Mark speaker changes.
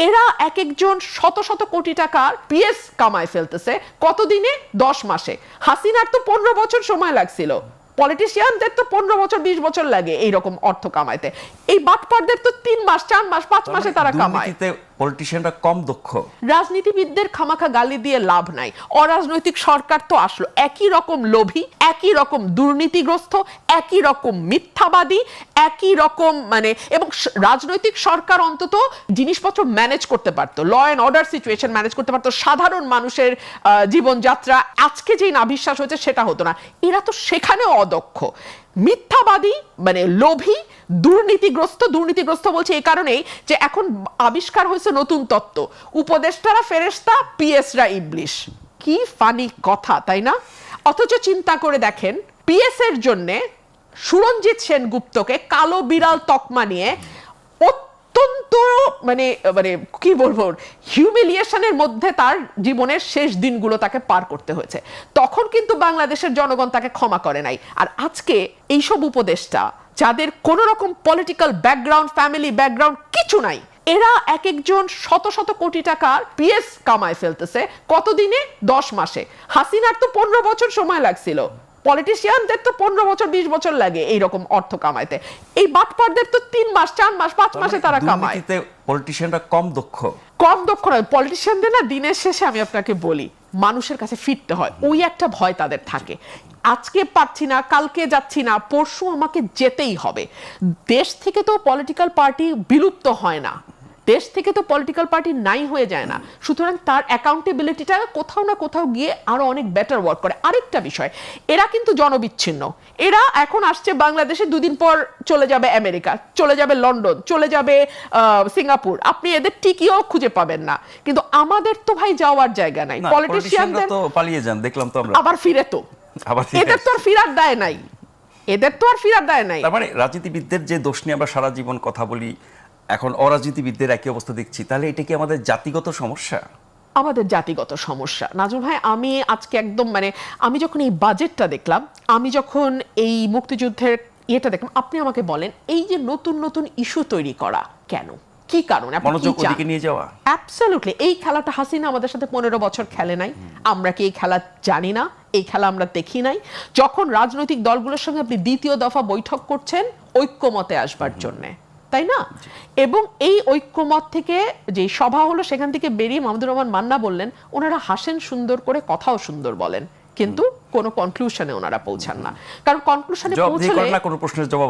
Speaker 1: এরা এক একজন শত শত কোটি টাকার পিএস কামায় ফেলতেছে কতদিনে? 10 মাসে। হাসিনার তো 15 বছর সময় লাগছিল, পলিটিশিয়ানদের তো 15 বছর 20 বছর লাগে এইরকম অর্থ কামাইতে। এই বাটপারদের তো 3 মাস 4 মাস 5 মাসে তারা কামায়।
Speaker 2: পলিটিশিয়ানরা কম দক্ষ।
Speaker 1: রাজনীতিবিদদের খামাখা গালি দিয়ে লাভ নাই। অরাজনৈতিক সরকার তো আসলো একই রকম লোভী, একই রকম দুর্নীতিগ্রস্ত, একই রকম মিথ্যাবাদী, একই রকম এবং রাজনৈতিক সরকার অন্তত জিনিসপত্র ম্যানেজ করতে পারতো, law and order situation manage করতে পারতো, সাধারণ মানুষের জীবনযাত্রা আজকে যেই নাভিশ্বাস হয়েছে সেটা হতো না। এরা তো সেখানেও অদক্ষ, মিথ্যাবাদী, লোভী, দুর্নীতিগ্রস্ত বলছে এই কারণেই যে এখন আবিষ্কার হয়েছে নতুন তত্ত্ব, উপদেষ্টারা ফেরেশতা, পিএসরা ইবলিশ। কি ফানি কথা, তাই না? অথচ চিন্তা করে দেখেন, পিএস এর জন্য সুরঞ্জিত সেনগুপ্তকে কালো বিড়াল তকমা নিয়ে অত্যন্ত কি বলবো, হিউমিলিয়েশনের মধ্যে তার জীবনের শেষ দিনগুলো তাকে পার করতে হয়েছে। তখন কিন্তু বাংলাদেশের জনগণ তাকে ক্ষমা করে নাই। আর আজকে এইসব উপদেষ্টা যাদের কোনো রকম পলিটিক্যাল ব্যাকগ্রাউন্ড, ফ্যামিলি ব্যাকগ্রাউন্ড কিছু নাই, এরা এক একজন শত শত কোটি টাকার পিএস কামায় ফেলতেছে কতদিনে? 10 মাসে। হাসিনার তো 15 বছর সময় লাগছিল, পলিটিশিয়ানদের তো 15 বছর 20 বছর লাগে এইরকম অর্থ কামাইতে। এই বাটপারদের তো 3 মাস 4 মাস 5 মাসে তারা কামায়।
Speaker 2: পলিটিশিয়ানরা কম দক্ষ
Speaker 1: নয়। পলিটিশিয়ানদের না দিনের শেষে আমি আপনাকে বলি, মানুষের কাছে ফিরতে হয়, ওই একটা ভয় তাদের থাকে। আজকে পারছি না, কালকে যাচ্ছি না, পরশু আমাকে যেতেই হবে। দেশ থেকে তো পলিটিক্যাল পার্টি বিলুপ্ত হয় না, দেশ থেকে তো পলিটিক্যাল পার্টি নাই হয়ে যায় না। সুতরাং তার অ্যাকাউন্টেবিলিটিটা কোথাও না কোথাও গিয়ে আরো অনেক বেটার ওয়ার্ক করে। আরেকটা বিষয়, এরা কিন্তু জনবিচ্ছিন্ন। এরা এখন আসছে বাংলাদেশে, দুদিন পর চলে যাবে আমেরিকা, চলে যাবে লন্ডন, চলে যাবে সিঙ্গাপুর। আপনি এদের টিকিও খুঁজে পাবেন না। কিন্তু আমাদের তো ভাই যাওয়ার জায়গা নাই।
Speaker 2: পলিটিশিয়ানরা তো পালিয়ে যান, দেখলাম তো আমরা।
Speaker 1: আবার ফিরে তো এদের তো আর ফিরার দায় নাই, তার
Speaker 2: মানে রাজনীতিবিদদের যে দোষ নিয়ে আমরা সারা জীবন কথা বলি, এখন অরাজনীতিবিদদের একই অবস্থা দেখছি, তাহলে এটা কি আমাদের জাতিগত সমস্যা?
Speaker 1: আমাদের জাতিগত সমস্যা নাজমুল ভাই। আমি আজকে একদম আমি যখন এই বাজেটটা দেখলাম, আমি যখন এই মুক্তিযুদ্ধের ইয়েটা দেখলাম, আপনি আমাকে বলেন এই যে নতুন নতুন ইস্যু তৈরি করা কেন, কি কারণে
Speaker 2: মনোযোগ ওদিকে নিয়ে যাওয়া?
Speaker 1: অ্যাবসলিউটলি। এই খেলাটা হাসিনা আমাদের সাথে 15 বছর খেলে নাই, আমরা কি এই খেলা জানি না? এই খেলা আমরা দেখি নাই? যখন রাজনৈতিক দলগুলোর সঙ্গে আপনি দ্বিতীয় দফা বৈঠক করছেন ঐক্যমতে আসবার জন্য, তাই না? এবং এই ঐক্যমত থেকে যে সভা হলো, সেখান থেকে বেরিয়ে মাহমুদুর রহমান মান্না বললেন ওনারা হাসেন সুন্দর করে, কথাও সুন্দর বলেন, কিন্তু কোনো কনক্লুশনে ওনারা পৌঁছান না। কারণ কনক্লুশনে পৌঁছলে
Speaker 2: কোনো প্রশ্নের জবাব